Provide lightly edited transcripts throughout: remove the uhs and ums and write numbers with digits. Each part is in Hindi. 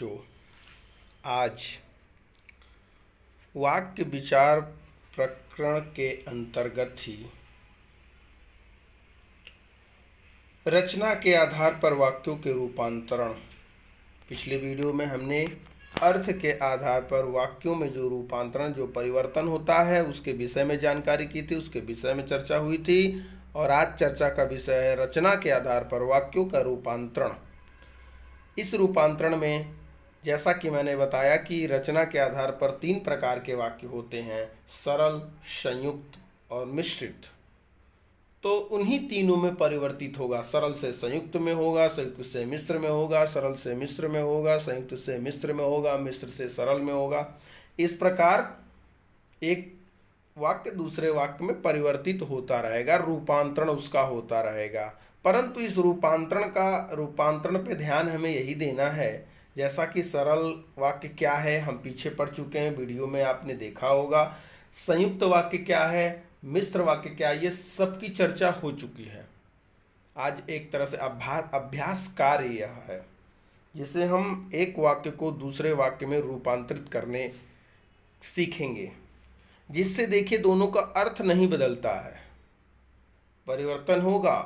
बच्चों, आज वाक्य विचार प्रकरण के अंतर्गत ही रचना के आधार पर वाक्यों के रूपांतरण। पिछले वीडियो में हमने अर्थ के आधार पर वाक्यों में जो रूपांतरण, जो परिवर्तन होता है, उसके विषय में जानकारी की थी, उसके विषय में चर्चा हुई थी। और आज चर्चा का विषय है रचना के आधार पर वाक्यों का रूपांतरण। इस रूपांतरण में जैसा कि मैंने बताया कि रचना के आधार पर 3 प्रकार के वाक्य होते हैं, सरल, संयुक्त और मिश्रित। तो उन्हीं तीनों में परिवर्तित होगा। सरल से संयुक्त में होगा, संयुक्त से मिश्र में होगा, सरल से मिश्र में होगा, संयुक्त से मिश्र में होगा, मिश्र से सरल में होगा। इस प्रकार एक वाक्य दूसरे वाक्य में परिवर्तित होता रहेगा, रूपांतरण उसका होता रहेगा। परंतु इस रूपांतरण पे ध्यान हमें यही देना है, जैसा कि सरल वाक्य क्या है हम पीछे पढ़ चुके हैं, वीडियो में आपने देखा होगा। संयुक्त वाक्य क्या है, मिश्र वाक्य क्या है, ये सबकी चर्चा हो चुकी है। आज एक तरह से अभ्यास कार्य यह है, जिसे हम एक वाक्य को दूसरे वाक्य में रूपांतरित करने सीखेंगे, जिससे देखिए दोनों का अर्थ नहीं बदलता है, परिवर्तन होगा।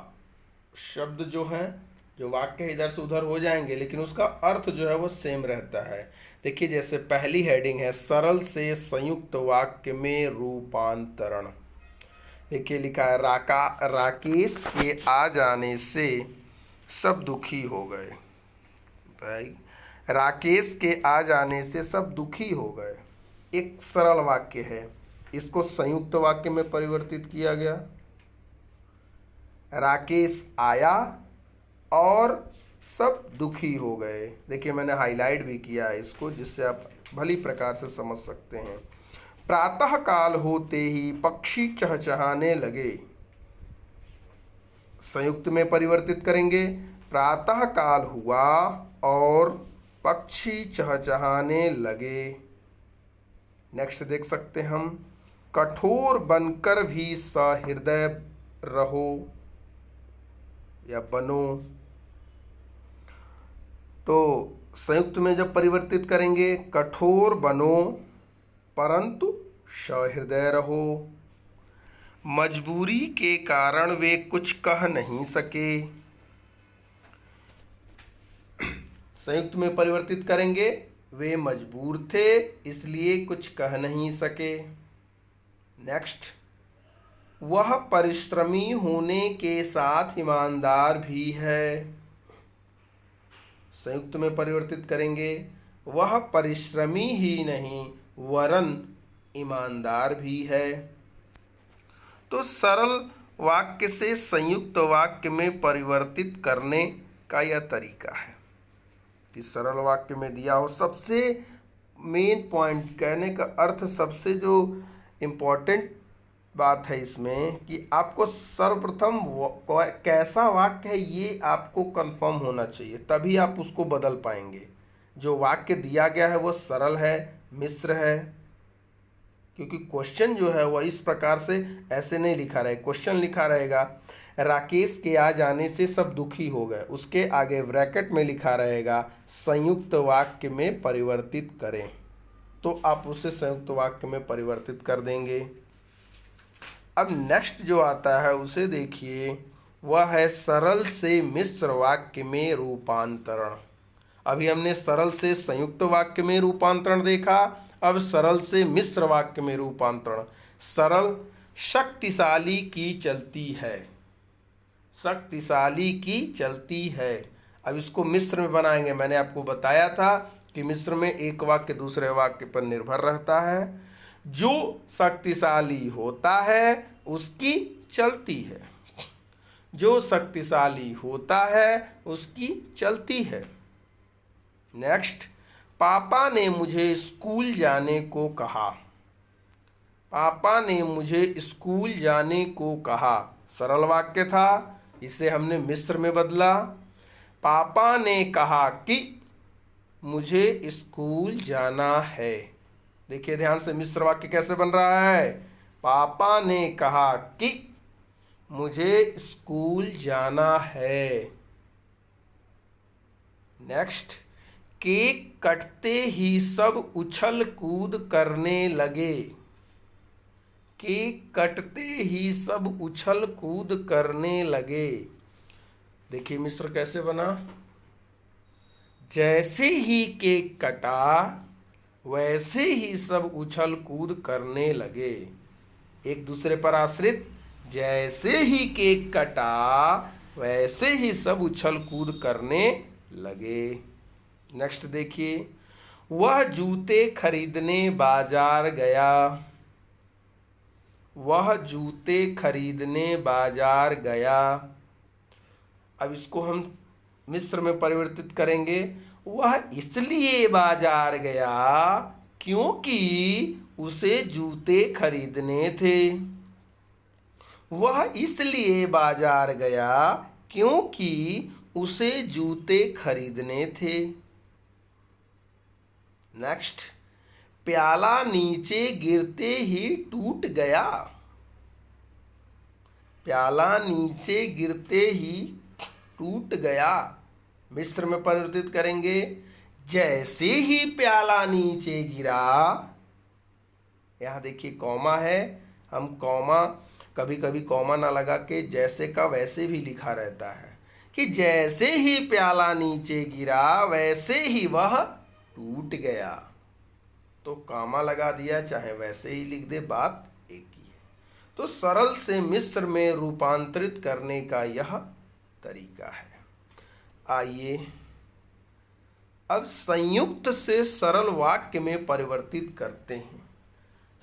शब्द जो हैं, जो वाक्य इधर से उधर हो जाएंगे, लेकिन उसका अर्थ जो है वो सेम रहता है। देखिए जैसे पहली हेडिंग है सरल से संयुक्त वाक्य में रूपांतरण। देखिए लिखा है राकेश के आ जाने से सब दुखी हो गए। भाई, राकेश के आ जाने से सब दुखी हो गए एक सरल वाक्य है। इसको संयुक्त वाक्य में परिवर्तित किया गया। राकेश आया और सब दुखी हो गए। देखिए मैंने हाईलाइट भी किया है इसको, जिससे आप भली प्रकार से समझ सकते हैं। प्रातः काल होते ही पक्षी चहचहाने लगे। संयुक्त में परिवर्तित करेंगे। प्रातः काल हुआ और पक्षी चहचहाने लगे। नेक्स्ट देख सकते हैं हम, कठोर बनकर भी सहृदय रहो या बनो। तो संयुक्त में जब परिवर्तित करेंगे, कठोर बनो परंतु सहृदय रहो। मजबूरी के कारण वे कुछ कह नहीं सके। संयुक्त में परिवर्तित करेंगे, वे मजबूर थे इसलिए कुछ कह नहीं सके। नेक्स्ट, वह परिश्रमी होने के साथ ईमानदार भी है। संयुक्त में परिवर्तित करेंगे, वह परिश्रमी ही नहीं वरन ईमानदार भी है। तो सरल वाक्य से संयुक्त वाक्य में परिवर्तित करने का यह तरीका है कि सरल वाक्य में दिया हो। सबसे मेन पॉइंट, कहने का अर्थ, सबसे जो इम्पोर्टेंट बात है इसमें कि आपको सर्वप्रथम कैसा वाक्य है ये आपको कंफर्म होना चाहिए, तभी आप उसको बदल पाएंगे। जो वाक्य दिया गया है वो सरल है, मिश्र है, क्योंकि क्वेश्चन जो है वह इस प्रकार से ऐसे नहीं लिखा रहेगा। क्वेश्चन लिखा रहेगा राकेश के आ जाने से सब दुखी हो गए, उसके आगे ब्रैकेट में लिखा रहेगा संयुक्त वाक्य में परिवर्तित करें, तो आप उसे संयुक्त वाक्य में परिवर्तित कर देंगे। अब नेक्स्ट जो आता है उसे देखिए, वह है सरल से मिश्र वाक्य में रूपांतरण। अभी हमने सरल से संयुक्त वाक्य में रूपांतरण देखा, अब सरल से मिश्र वाक्य में रूपांतरण। सरल, शक्तिशाली की चलती है, शक्तिशाली की चलती है। अब इसको मिश्र में बनाएंगे। मैंने आपको बताया था कि मिश्र में एक वाक्य दूसरे वाक्य पर निर्भर रहता है। जो शक्तिशाली होता है उसकी चलती है, जो शक्तिशाली होता है उसकी चलती है। नेक्स्ट, पापा ने मुझे स्कूल जाने को कहा। पापा ने मुझे स्कूल जाने को कहा सरल वाक्य था, इसे हमने मिश्र में बदला। पापा ने कहा कि मुझे स्कूल जाना है। देखिए ध्यान से, मिश्र वाक्य कैसे बन रहा है। पापा ने कहा कि मुझे स्कूल जाना है। नेक्स्ट, केक कटते ही सब उछल कूद करने लगे। केक कटते ही सब उछल कूद करने लगे। देखिए मिश्र कैसे बना। जैसे ही केक कटा वैसे ही सब उछल कूद करने लगे। एक दूसरे पर आश्रित। जैसे ही केक कटा वैसे ही सब उछल कूद करने लगे। नेक्स्ट देखिए। वह जूते खरीदने बाजार गया। वह जूते खरीदने बाजार गया। अब इसको हम मिस्र में परिवर्तित करेंगे। वह इसलिए बाजार गया क्योंकि उसे जूते खरीदने थे। वह इसलिए बाजार गया क्योंकि उसे जूते खरीदने थे। नेक्स्ट। प्याला नीचे गिरते ही टूट गया। प्याला नीचे गिरते ही टूट गया। मिस्र में परिवर्तित करेंगे। जैसे ही प्याला नीचे गिरा। यहां देखिए कॉमा है। हम कॉमा कभी कभी कॉमा ना लगा के जैसे का वैसे भी लिखा रहता है कि जैसे ही प्याला नीचे गिरा वैसे ही वह टूट गया। तो कॉमा लगा दिया, चाहे वैसे ही लिख दे, बात एक ही है। तो सरल से मिस्र में रूपांतरित करने का यह तरीका है। आइए अब संयुक्त से सरल वाक्य में परिवर्तित करते हैं।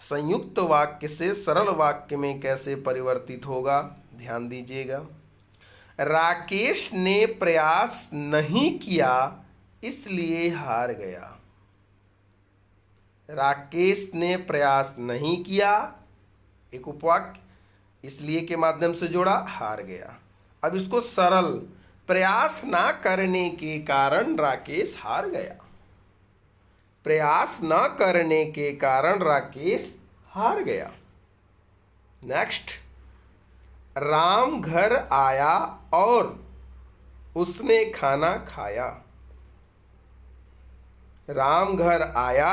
संयुक्त वाक्य से सरल वाक्य में कैसे परिवर्तित होगा, ध्यान दीजिएगा। राकेश ने प्रयास नहीं किया इसलिए हार गया। राकेश ने प्रयास नहीं किया, एक उपवाक्य इसलिए के माध्यम से जोड़ा, हार गया। अब इसको सरल, प्रयास ना करने के कारण राकेश हार गया। प्रयास न करने के कारण राकेश हार गया। नेक्स्ट। राम घर आया और उसने खाना खाया। राम घर आया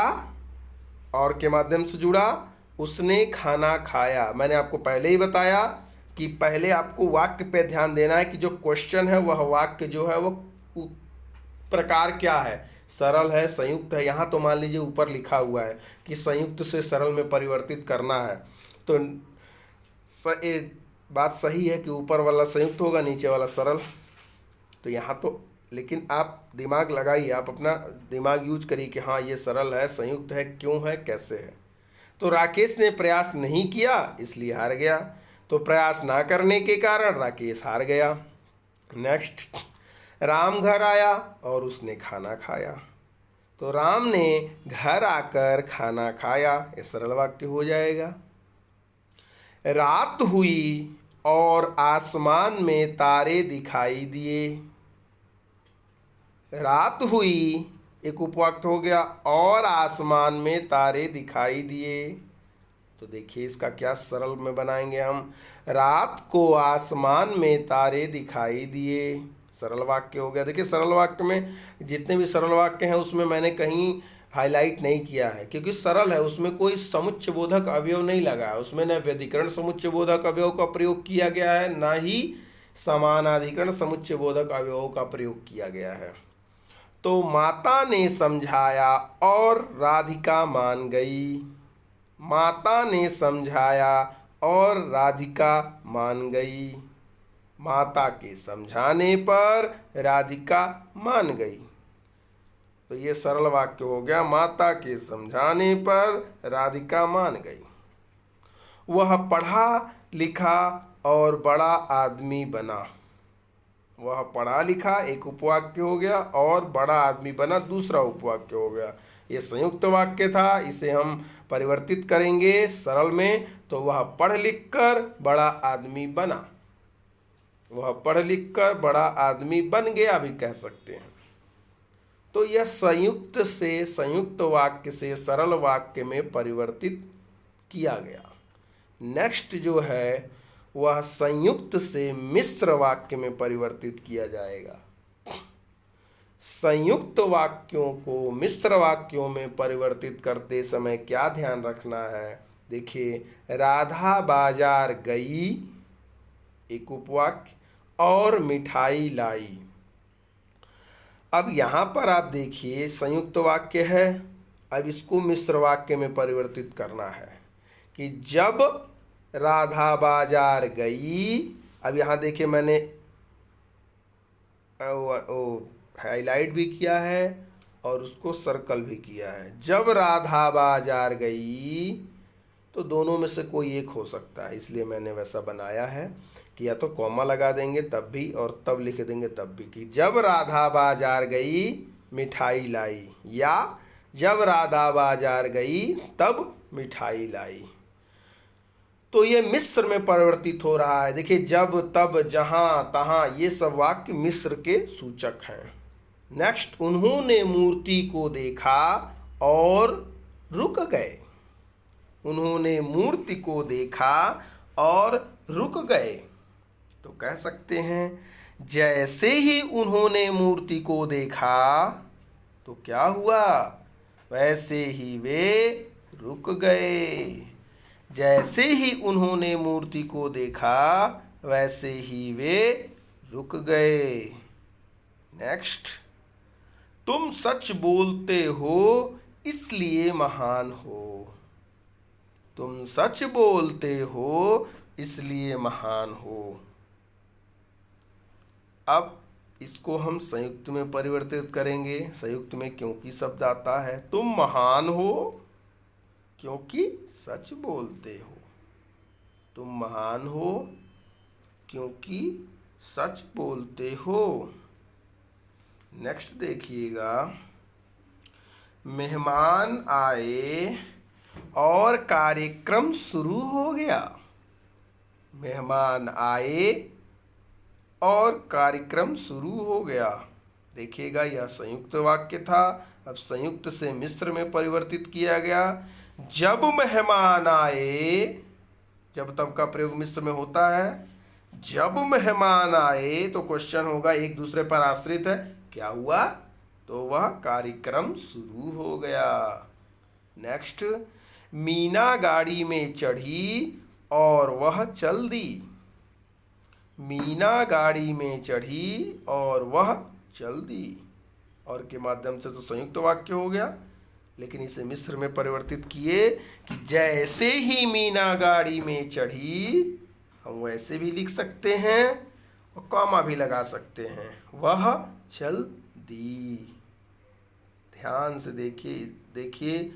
और के माध्यम से जुड़ा, उसने खाना खाया। मैंने आपको पहले ही बताया कि पहले आपको वाक्य पे ध्यान देना है कि जो क्वेश्चन है वह वाक्य जो है वो प्रकार क्या है, सरल है, संयुक्त है। यहाँ तो मान लीजिए ऊपर लिखा हुआ है कि संयुक्त से सरल में परिवर्तित करना है, तो बात सही है कि ऊपर वाला संयुक्त होगा, नीचे वाला सरल। तो यहाँ तो लेकिन आप दिमाग लगाइए, आप अपना दिमाग यूज करिए कि हाँ ये सरल है, संयुक्त है, क्यों है, कैसे है। तो राकेश ने प्रयास नहीं किया इसलिए हार गया। तो प्रयास ना करने के कारण राकेश हार गया। नेक्स्ट। राम घर आया और उसने खाना खाया। तो राम ने घर आकर खाना खाया, ये सरल वाक्य हो जाएगा। रात हुई और आसमान में तारे दिखाई दिए। रात हुई एक उपवाक्य हो गया और आसमान में तारे दिखाई दिए। तो देखिए इसका क्या सरल में बनाएंगे हम। रात को आसमान में तारे दिखाई दिए, सरल वाक्य हो गया। देखिए सरल वाक्य में जितने भी सरल वाक्य हैं उसमें मैंने कहीं हाईलाइट नहीं किया है क्योंकि सरल है, उसमें कोई समुच्चय बोधक अवयव नहीं लगा है। उसमें न व्यधिकरण समुच्चय बोधक अवयव का प्रयोग किया गया है, ना ही समानाधिकरण समुच्चय बोधक अवयवों का प्रयोग किया गया है। तो माता ने समझाया और राधिका मान गई। माता ने समझाया और राधिका मान गई। माता के समझाने पर राधिका मान गई। तो ये सरल वाक्य हो गया, माता के समझाने पर राधिका मान गई। वह पढ़ा लिखा और बड़ा आदमी बना। वह पढ़ा लिखा एक उपवाक्य हो गया और बड़ा आदमी बना दूसरा उपवाक्य हो गया। ये संयुक्त वाक्य था, इसे हम परिवर्तित करेंगे सरल में। तो वह पढ़ लिख कर बड़ा आदमी बना। वह पढ़ लिख कर बड़ा आदमी बन गया भी कह सकते हैं। तो यह संयुक्त से संयुक्त वाक्य से सरल वाक्य में परिवर्तित किया गया। नेक्स्ट जो है वह संयुक्त से मिश्र वाक्य में परिवर्तित किया जाएगा। संयुक्त वाक्यों को मिश्र वाक्यों में परिवर्तित करते समय क्या ध्यान रखना है। देखिए, राधा बाजार गई एक उपवाक्य और मिठाई लाई। अब यहाँ पर आप देखिए संयुक्त वाक्य है, अब इसको मिश्र वाक्य में परिवर्तित करना है कि जब राधा बाजार गई। अब यहाँ देखिए मैंने हाईलाइट भी किया है और उसको सर्कल भी किया है। जब राधा बाजार गई, तो दोनों में से कोई एक हो सकता है, इसलिए मैंने वैसा बनाया है कि या तो कॉमा लगा देंगे तब भी और तब लिख देंगे तब भी, कि जब राधा बाजार गई मिठाई लाई, या जब राधा बाजार गई तब मिठाई लाई। तो ये मिस्र में परिवर्तित हो रहा है। देखिए, जब तब जहाँ तहाँ ये सब वाक्य मिस्र के सूचक हैं। नेक्स्ट, उन्होंने मूर्ति को देखा और रुक गए। उन्होंने मूर्ति को देखा और रुक गए। तो कह सकते हैं, जैसे ही उन्होंने मूर्ति को देखा तो क्या हुआ, वैसे ही वे रुक गए। जैसे ही उन्होंने मूर्ति को देखा वैसे ही वे रुक गए। नेक्स्ट, तुम सच बोलते हो इसलिए महान हो। तुम सच बोलते हो इसलिए महान हो। अब इसको हम संयुक्त में परिवर्तित करेंगे। संयुक्त में क्योंकि शब्द आता है। तुम महान हो क्योंकि सच बोलते हो। तुम महान हो क्योंकि सच बोलते हो। नेक्स्ट देखिएगा, मेहमान आए और कार्यक्रम शुरू हो गया। मेहमान आए और कार्यक्रम शुरू हो गया। देखिएगा, यह संयुक्त वाक्य था। अब संयुक्त से मिश्र में परिवर्तित किया गया। जब मेहमान आए, जब तब का प्रयोग मिश्र में होता है। जब मेहमान आए तो क्वेश्चन होगा एक दूसरे पर आश्रित है, क्या हुआ, तो वह कार्यक्रम शुरू हो गया। नेक्स्ट, मीना गाड़ी में चढ़ी और वह चल दी। मीना गाड़ी में चढ़ी और वह चल दी। और के माध्यम से तो संयुक्त वाक्य हो गया, लेकिन इसे मिश्र में परिवर्तित किए कि जैसे ही मीना गाड़ी में चढ़ी, हम वैसे भी लिख सकते हैं और कॉमा भी लगा सकते हैं, वह चल दी। ध्यान से देखिए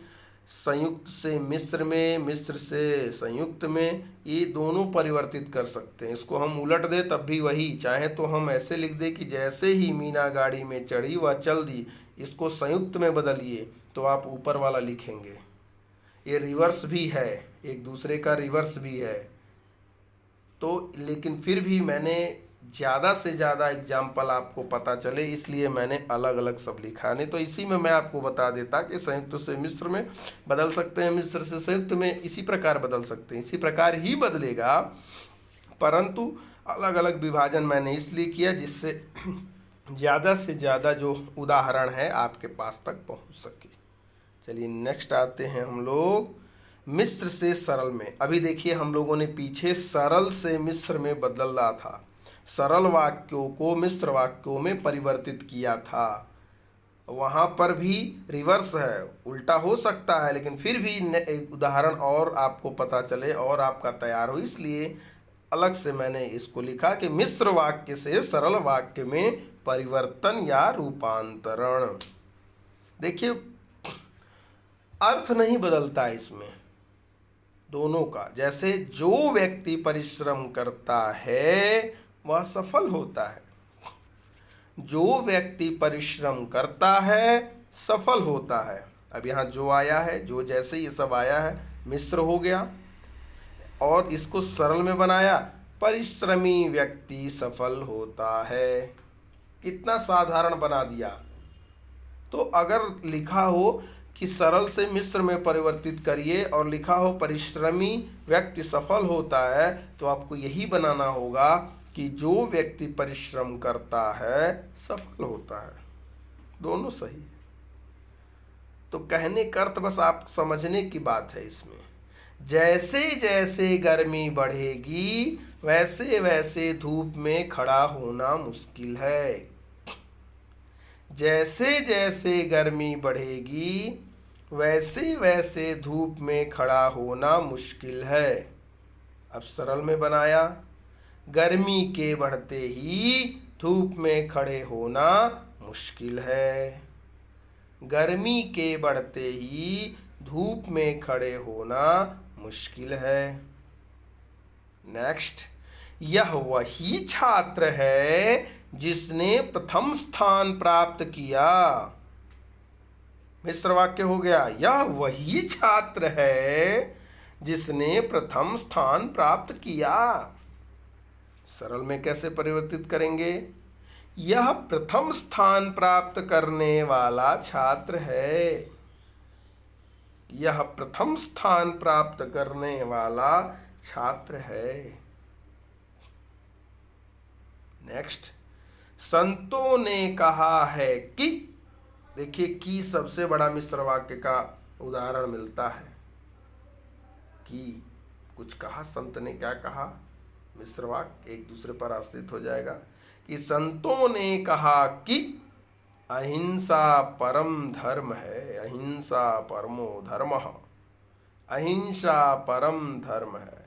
संयुक्त से मिश्र में, मिश्र से संयुक्त में, ये दोनों परिवर्तित कर सकते हैं। इसको हम उलट दें तब भी वही, चाहे तो हम ऐसे लिख दें कि जैसे ही मीना गाड़ी में चढ़ी वह चल दी। इसको संयुक्त में बदलिए तो आप ऊपर वाला लिखेंगे। ये रिवर्स भी है, एक दूसरे का रिवर्स भी है। तो लेकिन फिर भी मैंने ज़्यादा से ज़्यादा एग्जाम्पल आपको पता चले इसलिए मैंने अलग अलग सब लिखा। नहीं तो इसी में मैं आपको बता देता कि संयुक्त से मिश्र में बदल सकते हैं, मिश्र से संयुक्त में इसी प्रकार बदल सकते हैं। इसी प्रकार ही बदलेगा, परंतु अलग अलग विभाजन मैंने इसलिए किया जिससे ज़्यादा से ज़्यादा जो उदाहरण है आपके पास तक पहुँच सके। चलिए नेक्स्ट आते हैं हम लोग मिश्र से सरल में। अभी देखिए हम लोगों ने पीछे सरल से मिश्र में बदला था, सरल वाक्यों को मिश्र वाक्यों में परिवर्तित किया था। वहाँ पर भी रिवर्स है, उल्टा हो सकता है, लेकिन फिर भी एक उदाहरण और आपको पता चले और आपका तैयार हो, इसलिए अलग से मैंने इसको लिखा कि मिश्र वाक्य से सरल वाक्य में परिवर्तन या रूपांतरण। देखिए अर्थ नहीं बदलता इसमें दोनों का। जैसे जो व्यक्ति परिश्रम करता है वह सफल होता है। जो व्यक्ति परिश्रम करता है सफल होता है। अब यहाँ जो आया है, जो जैसे ये सब आया है मिश्र हो गया और इसको सरल में बनाया, परिश्रमी व्यक्ति सफल होता है। कितना साधारण बना दिया। तो अगर लिखा हो कि सरल से मिश्र में परिवर्तित करिए और लिखा हो परिश्रमी व्यक्ति सफल होता है, तो आपको यही बनाना होगा कि जो व्यक्ति परिश्रम करता है सफल होता है। दोनों सही है। तो कहने का अर्थ बस आप समझने की बात है इसमें। जैसे जैसे गर्मी बढ़ेगी वैसे वैसे धूप में खड़ा होना मुश्किल है। जैसे जैसे गर्मी बढ़ेगी वैसे वैसे धूप में खड़ा होना मुश्किल है। अब सरल में बनाया, गर्मी के बढ़ते ही धूप में खड़े होना मुश्किल है। गर्मी के बढ़ते ही धूप में खड़े होना मुश्किल है। नेक्स्ट, यह वही छात्र है जिसने प्रथम स्थान प्राप्त किया। मिश्र वाक्य हो गया, यह वही छात्र है जिसने प्रथम स्थान प्राप्त किया। सरल में कैसे परिवर्तित करेंगे? यह प्रथम स्थान प्राप्त करने वाला छात्र है। यह प्रथम स्थान प्राप्त करने वाला छात्र है। नेक्स्ट, संतों ने कहा है कि, देखिए कि सबसे बड़ा मिश्र वाक्य का उदाहरण मिलता है कि कुछ कहा, संत ने क्या कहा, मिश्र वाक्य एक दूसरे पर आश्रित हो जाएगा। कि संतों ने कहा कि अहिंसा परम धर्म है, अहिंसा परमो धर्मः, अहिंसा परम धर्म है।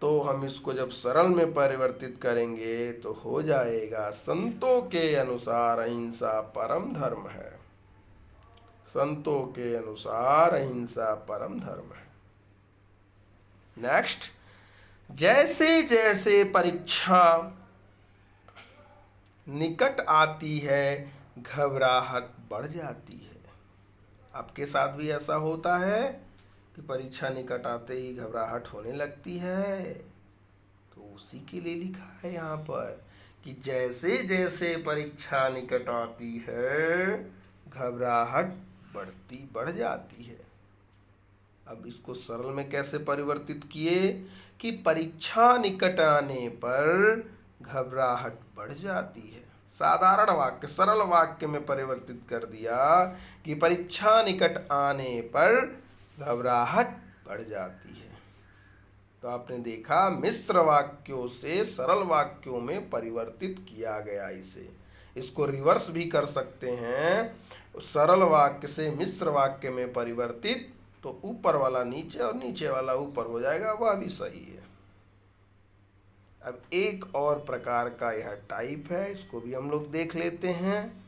तो हम इसको जब सरल में परिवर्तित करेंगे तो हो जाएगा, संतों के अनुसार अहिंसा परम धर्म है। संतों के अनुसार अहिंसा परम धर्म है। नेक्स्ट, जैसे जैसे परीक्षा निकट आती है घबराहट बढ़ जाती है। आपके साथ भी ऐसा होता है कि परीक्षा निकट आते ही घबराहट होने लगती है? तो उसी के लिए लिखा है यहाँ पर कि जैसे जैसे परीक्षा निकट आती है घबराहट बढ़ जाती है। अब इसको सरल में कैसे परिवर्तित किए कि परीक्षा निकट आने पर घबराहट बढ़ जाती है। साधारण वाक्य सरल वाक्य में परिवर्तित कर दिया कि परीक्षा निकट आने पर घबराहट बढ़ जाती है। तो आपने देखा मिश्र वाक्यों से सरल वाक्यों में परिवर्तित किया गया। इसको रिवर्स भी कर सकते हैं, सरल वाक्य से मिश्र वाक्य में परिवर्तित, तो ऊपर वाला नीचे और नीचे वाला ऊपर हो जाएगा, वह भी सही है। अब एक और प्रकार का यह टाइप है, इसको भी हम लोग देख लेते हैं।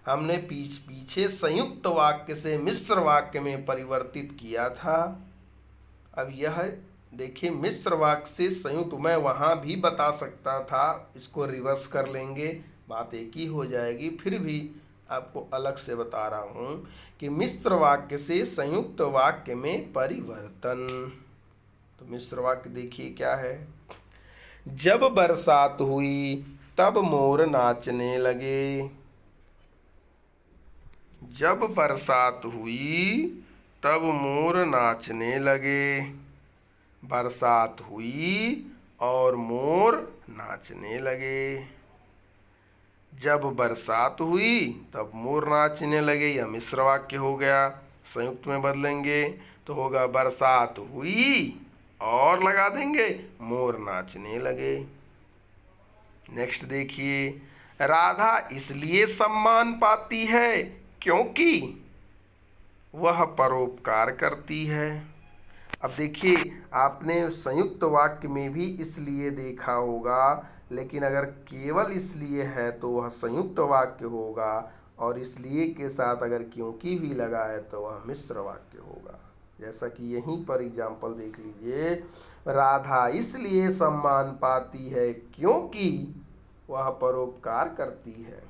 हमने पीछे संयुक्त वाक्य से मिश्र वाक्य में परिवर्तित किया था। अब यह देखिए मिश्र वाक्य से संयुक्त, मैं वहाँ भी बता सकता था, इसको रिवर्स कर लेंगे बात एक ही हो जाएगी। फिर भी आपको अलग से बता रहा हूँ कि मिश्र वाक्य से संयुक्त वाक्य में परिवर्तन। तो मिश्र वाक्य देखिए क्या है, जब बरसात हुई तब मोर नाचने लगे। जब बरसात हुई तब मोर नाचने लगे। बरसात हुई और मोर नाचने लगे। जब बरसात हुई तब मोर नाचने लगे, यह मिश्र वाक्य हो गया। संयुक्त में बदलेंगे तो होगा बरसात हुई और लगा देंगे मोर नाचने लगे। नेक्स्ट देखिए, राधा इसलिए सम्मान पाती है क्योंकि वह परोपकार करती है। अब देखिए आपने संयुक्त वाक्य में भी इसलिए देखा होगा, लेकिन अगर केवल इसलिए है तो वह संयुक्त वाक्य होगा, और इसलिए के साथ अगर क्योंकि भी लगा है तो वह मिश्र वाक्य होगा। जैसा कि यहीं पर एग्जाम्पल देख लीजिए, राधा इसलिए सम्मान पाती है क्योंकि वह परोपकार करती है।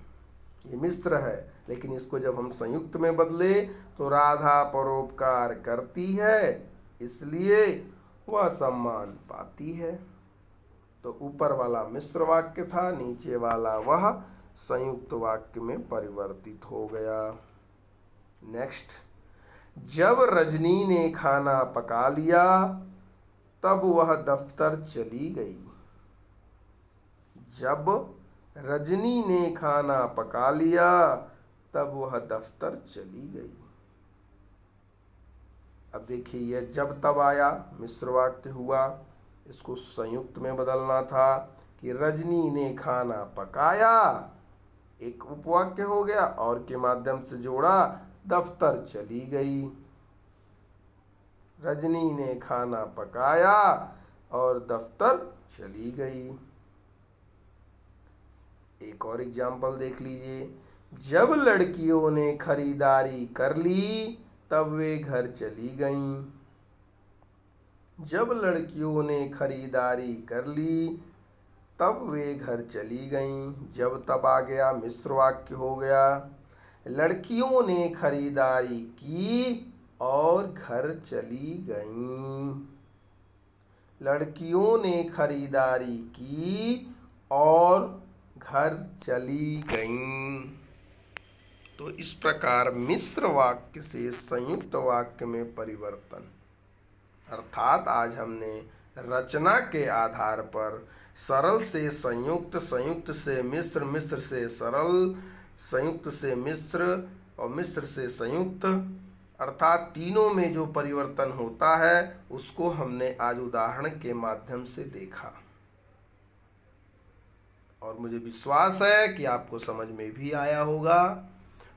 ये मिश्र है, लेकिन इसको जब हम संयुक्त में बदले तो राधा परोपकार करती है इसलिए वह सम्मान पाती है। तो ऊपर वाला मिश्र वाक्य था, नीचे वाला वह संयुक्त वाक्य में परिवर्तित हो गया। नेक्स्ट, जब रजनी ने खाना पका लिया तब वह दफ्तर चली गई। जब रजनी ने खाना पका लिया तब वह दफ्तर चली गई। अब देखिए यह जब तब आया मिश्र वाक्य हुआ, इसको संयुक्त में बदलना था कि रजनी ने खाना पकाया, एक उपवाक्य हो गया, और के माध्यम से जोड़ा, दफ्तर चली गई। रजनी ने खाना पकाया और दफ्तर चली गई। एक और एग्जाम्पल देख लीजिए। जब लड़कियों ने खरीदारी कर ली तब वे घर चली गईं। जब लड़कियों ने खरीदारी कर ली तब वे घर चली गईं। जब तब आ गया मिश्र वाक्य हो गया। लड़कियों ने खरीदारी की और घर चली गईं। लड़कियों ने खरीदारी की और घर चली गईं। तो इस प्रकार मिश्र वाक्य से संयुक्त वाक्य में परिवर्तन, अर्थात आज हमने रचना के आधार पर सरल से संयुक्त, संयुक्त से मिश्र, मिश्र से सरल, संयुक्त से मिश्र और मिश्र से संयुक्त, अर्थात तीनों में जो परिवर्तन होता है उसको हमने आज उदाहरण के माध्यम से देखा। और मुझे विश्वास है कि आपको समझ में भी आया होगा।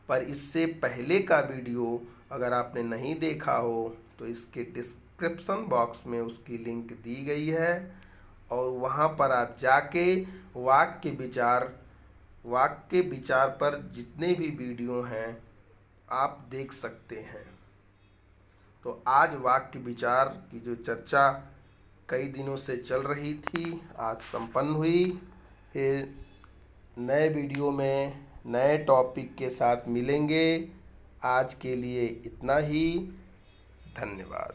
पर इससे पहले का वीडियो अगर आपने नहीं देखा हो तो इसके डिस्क्रिप्शन बॉक्स में उसकी लिंक दी गई है, और वहाँ पर आप जाके वाक्य विचार पर जितने भी वीडियो हैं आप देख सकते हैं। तो आज वाक्य विचार की जो चर्चा कई दिनों से चल रही थी आज संपन्न हुई। फिर नए वीडियो में नए टॉपिक के साथ मिलेंगे। आज के लिए इतना ही। धन्यवाद।